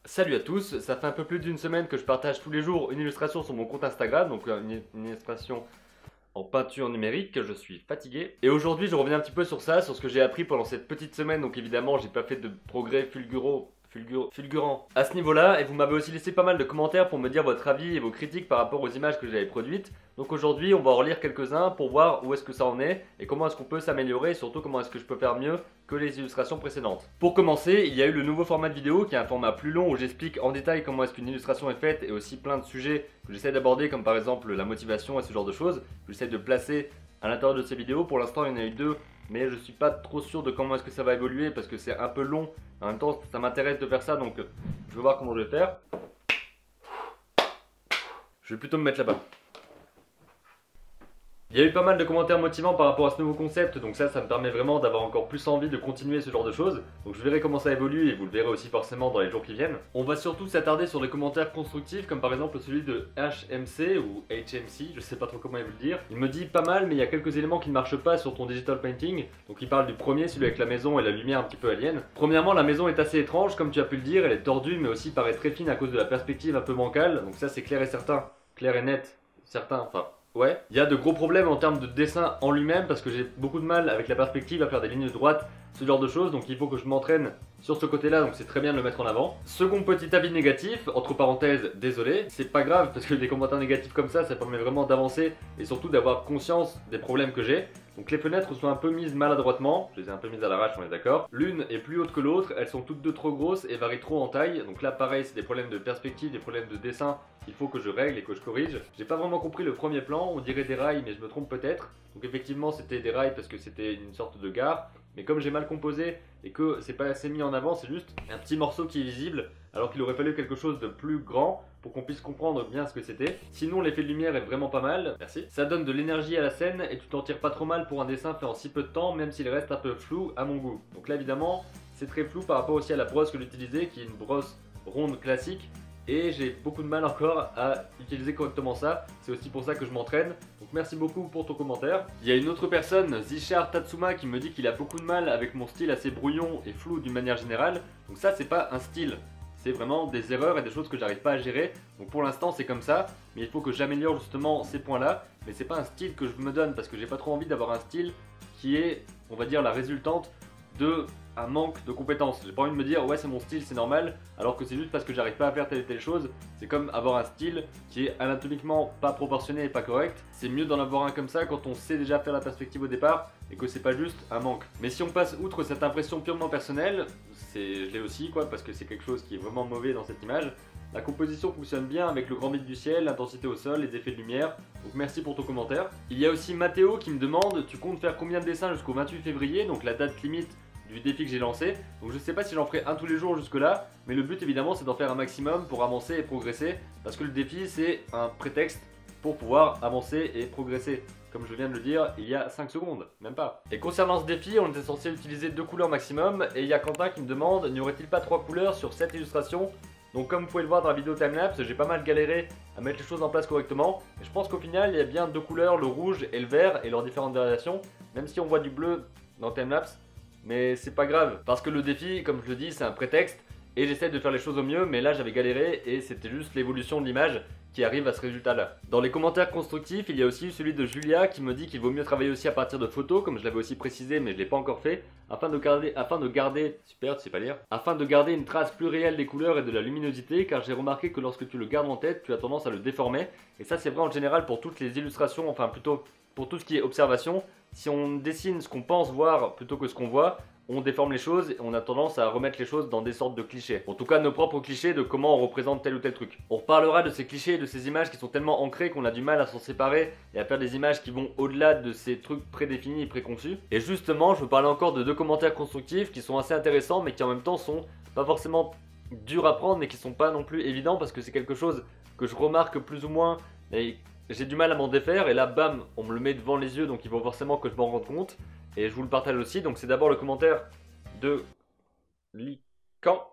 Salut à tous, ça fait un peu plus d'une semaine que je partage tous les jours une illustration sur mon compte Instagram, donc une illustration en peinture numérique. Je suis fatigué. Et aujourd'hui je reviens un petit peu sur ça, sur ce que j'ai appris pendant cette petite semaine, donc évidemment j'ai pas fait de progrès fulgurant à ce niveau-là, et vous m'avez aussi laissé pas mal de commentaires pour me dire votre avis et vos critiques par rapport aux images que j'avais produites. Donc aujourd'hui on va en relire quelques-uns pour voir où est-ce que ça en est et comment est-ce qu'on peut s'améliorer et surtout comment est-ce que je peux faire mieux que les illustrations précédentes. Pour commencer, il y a eu le nouveau format de vidéo qui est un format plus long où j'explique en détail comment est-ce qu'une illustration est faite et aussi plein de sujets que j'essaie d'aborder comme par exemple la motivation et ce genre de choses. J'essaie de placer à l'intérieur de ces vidéos. Pour l'instant il y en a eu deux, mais je suis pas trop sûr de comment est-ce que ça va évoluer parce que c'est un peu long. En même temps ça m'intéresse de faire ça, donc je vais voir comment je vais faire. Je vais plutôt me mettre là-bas. Il y a eu pas mal de commentaires motivants par rapport à ce nouveau concept, donc ça me permet vraiment d'avoir encore plus envie de continuer ce genre de choses. Donc je verrai comment ça évolue et vous le verrez aussi forcément dans les jours qui viennent. On va surtout s'attarder sur les commentaires constructifs, comme par exemple celui de HMC ou HMC, je sais pas trop comment il veut le dire. Il me dit pas mal, mais il y a quelques éléments qui ne marchent pas sur ton digital painting. Donc il parle du premier, celui avec la maison et la lumière un petit peu alien. Premièrement, la maison est assez étrange, comme tu as pu le dire, elle est tordue mais aussi paraît très fine à cause de la perspective un peu bancale. Donc ça c'est clair et certain, clair et net, certain, enfin... Ouais, il y a de gros problèmes en termes de dessin en lui-même parce que j'ai beaucoup de mal avec la perspective à faire des lignes droites, ce genre de choses, donc il faut que je m'entraîne sur ce côté-là, donc c'est très bien de le mettre en avant. Second petit avis négatif, entre parenthèses, désolé, c'est pas grave parce que des commentaires négatifs comme ça permet vraiment d'avancer et surtout d'avoir conscience des problèmes que j'ai. Donc les fenêtres sont un peu mises maladroitement, je les ai un peu mises à l'arrache, on est d'accord. L'une est plus haute que l'autre, elles sont toutes deux trop grosses et varient trop en taille. Donc là pareil, c'est des problèmes de perspective, des problèmes de dessin qu'il faut que je règle et que je corrige. J'ai pas vraiment compris le premier plan, on dirait des rails mais je me trompe peut-être. Donc effectivement c'était des rails parce que c'était une sorte de gare. Mais comme j'ai mal composé et que c'est pas assez mis en avant, c'est juste un petit morceau qui est visible alors qu'il aurait fallu quelque chose de plus grand pour qu'on puisse comprendre bien ce que c'était. Sinon l'effet de lumière est vraiment pas mal, merci. Ça donne de l'énergie à la scène et tu t'en tires pas trop mal pour un dessin fait en si peu de temps, même s'il reste un peu flou à mon goût. Donc là évidemment c'est très flou par rapport aussi à la brosse que j'utilisais qui est une brosse ronde classique. Et j'ai beaucoup de mal encore à utiliser correctement ça, c'est aussi pour ça que je m'entraîne. Donc merci beaucoup pour ton commentaire. Il y a une autre personne, Zishar Tatsuma, qui me dit qu'il a beaucoup de mal avec mon style assez brouillon et flou d'une manière générale. Donc ça c'est pas un style, c'est vraiment des erreurs et des choses que j'arrive pas à gérer. Donc pour l'instant c'est comme ça, mais il faut que j'améliore justement ces points là. Mais c'est pas un style que je me donne parce que j'ai pas trop envie d'avoir un style qui est, on va dire, la résultante de un manque de compétences. J'ai pas envie de me dire ouais c'est mon style, c'est normal, alors que c'est juste parce que j'arrive pas à faire telle et telle chose. C'est comme avoir un style qui est anatomiquement pas proportionné et pas correct. C'est mieux d'en avoir un comme ça quand on sait déjà faire la perspective au départ et que c'est pas juste un manque. Mais si on passe outre cette impression purement personnelle, je l'ai aussi quoi, parce que c'est quelque chose qui est vraiment mauvais dans cette image. La composition fonctionne bien avec le grand vide du ciel, l'intensité au sol, les effets de lumière, donc merci pour ton commentaire. Il y a aussi Mathéo qui me demande, tu comptes faire combien de dessins jusqu'au 28 février, donc la date limite du défi que j'ai lancé. Donc je sais pas si j'en ferai un tous les jours jusque là, mais le but évidemment c'est d'en faire un maximum pour avancer et progresser, parce que le défi c'est un prétexte pour pouvoir avancer et progresser. Comme je viens de le dire il y a 5 secondes, même pas. Et concernant ce défi, on était censé utiliser 2 couleurs maximum, et il y a Quentin qui me demande, n'y aurait-il pas 3 couleurs sur cette illustration? Donc comme vous pouvez le voir dans la vidéo timelapse, j'ai pas mal galéré à mettre les choses en place correctement. Et je pense qu'au final il y a bien 2 couleurs, le rouge et le vert, et leurs différentes variations, même si on voit du bleu dans timelapse. Mais c'est pas grave, parce que le défi, comme je le dis, c'est un prétexte et j'essaie de faire les choses au mieux, mais là j'avais galéré et c'était juste l'évolution de l'image qui arrive à ce résultat là. Dans les commentaires constructifs, il y a aussi celui de Julia qui me dit qu'il vaut mieux travailler aussi à partir de photos, comme je l'avais aussi précisé mais je l'ai pas encore fait, afin de garder une trace plus réelle des couleurs et de la luminosité, car j'ai remarqué que lorsque tu le gardes en tête, tu as tendance à le déformer, et ça c'est vrai en général pour toutes les illustrations, enfin plutôt pour tout ce qui est observation. Si on dessine ce qu'on pense voir plutôt que ce qu'on voit, on déforme les choses et on a tendance à remettre les choses dans des sortes de clichés. En tout cas nos propres clichés de comment on représente tel ou tel truc. On reparlera de ces clichés et de ces images qui sont tellement ancrées qu'on a du mal à s'en séparer et à faire des images qui vont au-delà de ces trucs prédéfinis et préconçus. Et justement je veux parler encore de 2 commentaires constructifs qui sont assez intéressants mais qui en même temps sont pas forcément durs à prendre mais qui sont pas non plus évidents, parce que c'est quelque chose que je remarque plus ou moins mais j'ai du mal à m'en défaire, et là bam on me le met devant les yeux, donc il faut forcément que je m'en rende compte. Et je vous le partage aussi, donc c'est d'abord le commentaire de Lican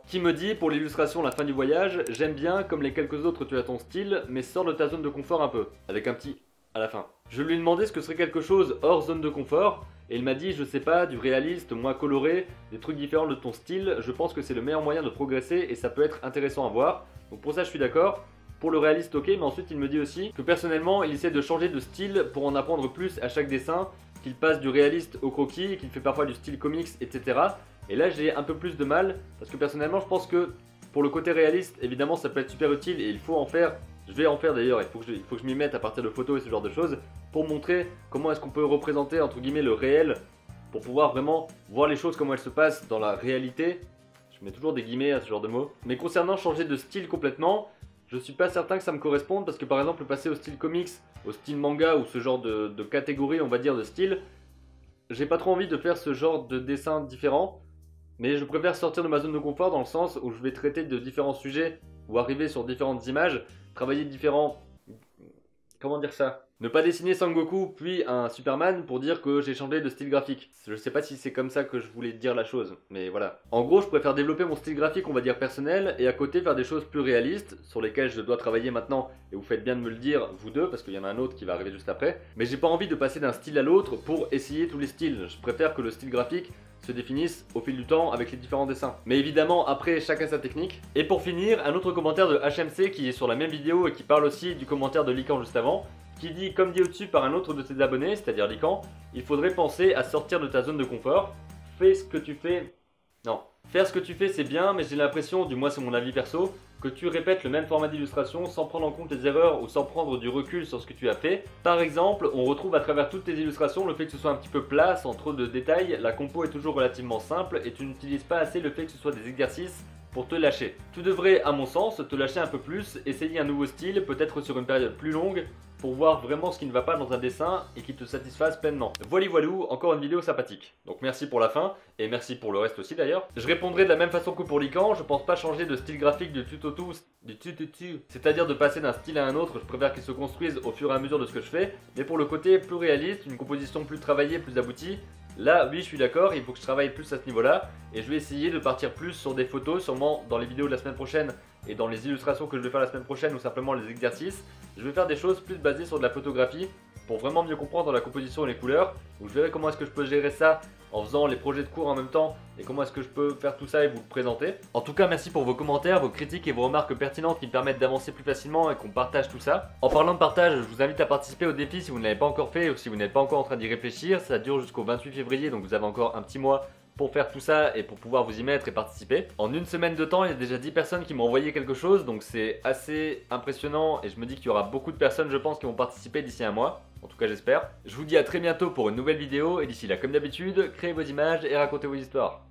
qui me dit, pour l'illustration La fin du voyage, j'aime bien, comme les quelques autres tu as ton style, mais sors de ta zone de confort un peu, avec un petit à la fin. Je lui ai demandé ce que serait quelque chose hors zone de confort, et il m'a dit, je sais pas, du réaliste, moins coloré, des trucs différents de ton style, je pense que c'est le meilleur moyen de progresser et ça peut être intéressant à voir. Donc pour ça je suis d'accord. Pour le réaliste, ok, mais ensuite il me dit aussi que personnellement il essaie de changer de style pour en apprendre plus à chaque dessin, qu'il passe du réaliste au croquis, qu'il fait parfois du style comics, etc. Et là j'ai un peu plus de mal, parce que personnellement je pense que pour le côté réaliste, évidemment ça peut être super utile et il faut en faire. Je vais en faire d'ailleurs, il faut que je m'y mette à partir de photos et ce genre de choses, pour montrer comment est-ce qu'on peut représenter entre guillemets le réel, pour pouvoir vraiment voir les choses comment elles se passent dans la réalité. Je mets toujours des guillemets à ce genre de mots. Mais concernant changer de style complètement, je suis pas certain que ça me corresponde parce que par exemple passer au style comics, au style manga ou ce genre de catégorie on va dire de style, j'ai pas trop envie de faire ce genre de dessin différent, mais je préfère sortir de ma zone de confort dans le sens où je vais traiter de différents sujets ou arriver sur différentes images, travailler différents... Comment dire ça? Ne pas dessiner Sangoku puis un Superman pour dire que j'ai changé de style graphique. Je sais pas si c'est comme ça que je voulais dire la chose, mais voilà. En gros, je préfère développer mon style graphique, on va dire personnel, et à côté faire des choses plus réalistes, sur lesquelles je dois travailler maintenant, et vous faites bien de me le dire, vous deux, parce qu'il y en a un autre qui va arriver juste après. Mais j'ai pas envie de passer d'un style à l'autre pour essayer tous les styles. Je préfère que le style graphique se définisse au fil du temps avec les différents dessins. Mais évidemment, après, chacun sa technique. Et pour finir, un autre commentaire de HMC qui est sur la même vidéo et qui parle aussi du commentaire de Lican juste avant, qui dit, comme dit au-dessus par un autre de ses abonnés, c'est-à-dire Lican, il faudrait penser à sortir de ta zone de confort. Fais ce que tu fais... Non. Faire ce que tu fais c'est bien, mais j'ai l'impression, du moins c'est mon avis perso, que tu répètes le même format d'illustration sans prendre en compte les erreurs ou sans prendre du recul sur ce que tu as fait. Par exemple, on retrouve à travers toutes tes illustrations le fait que ce soit un petit peu plat, sans trop de détails, la compo est toujours relativement simple et tu n'utilises pas assez le fait que ce soit des exercices pour te lâcher. Tu devrais, à mon sens, te lâcher un peu plus, essayer un nouveau style, peut-être sur une période plus longue, pour voir vraiment ce qui ne va pas dans un dessin et qui te satisfasse pleinement. Voilà voilou, encore une vidéo sympathique. Donc merci pour la fin, et merci pour le reste aussi d'ailleurs. Je répondrai de la même façon que pour Lican, je pense pas changer de style graphique du tutotu, c'est-à-dire de passer d'un style à un autre, je préfère qu'il se construise au fur et à mesure de ce que je fais, mais pour le côté plus réaliste, une composition plus travaillée, plus aboutie, là, oui, je suis d'accord, il faut que je travaille plus à ce niveau-là, et je vais essayer de partir plus sur des photos, sûrement dans les vidéos de la semaine prochaine, et dans les illustrations que je vais faire la semaine prochaine, ou simplement les exercices, je vais faire des choses plus basées sur de la photographie, pour vraiment mieux comprendre la composition et les couleurs, donc je verrai comment est-ce que je peux gérer ça en faisant les projets de cours en même temps, et comment est-ce que je peux faire tout ça et vous le présenter. En tout cas, merci pour vos commentaires, vos critiques et vos remarques pertinentes qui me permettent d'avancer plus facilement et qu'on partage tout ça. En parlant de partage, je vous invite à participer au défi si vous ne l'avez pas encore fait ou si vous n'êtes pas encore en train d'y réfléchir. Ça dure jusqu'au 28 février, donc vous avez encore un petit mois pour faire tout ça et pour pouvoir vous y mettre et participer. En une semaine de temps, il y a déjà 10 personnes qui m'ont envoyé quelque chose, donc c'est assez impressionnant et je me dis qu'il y aura beaucoup de personnes, je pense, qui vont participer d'ici un mois. En tout cas, j'espère. Je vous dis à très bientôt pour une nouvelle vidéo et d'ici là, comme d'habitude, créez vos images et racontez vos histoires.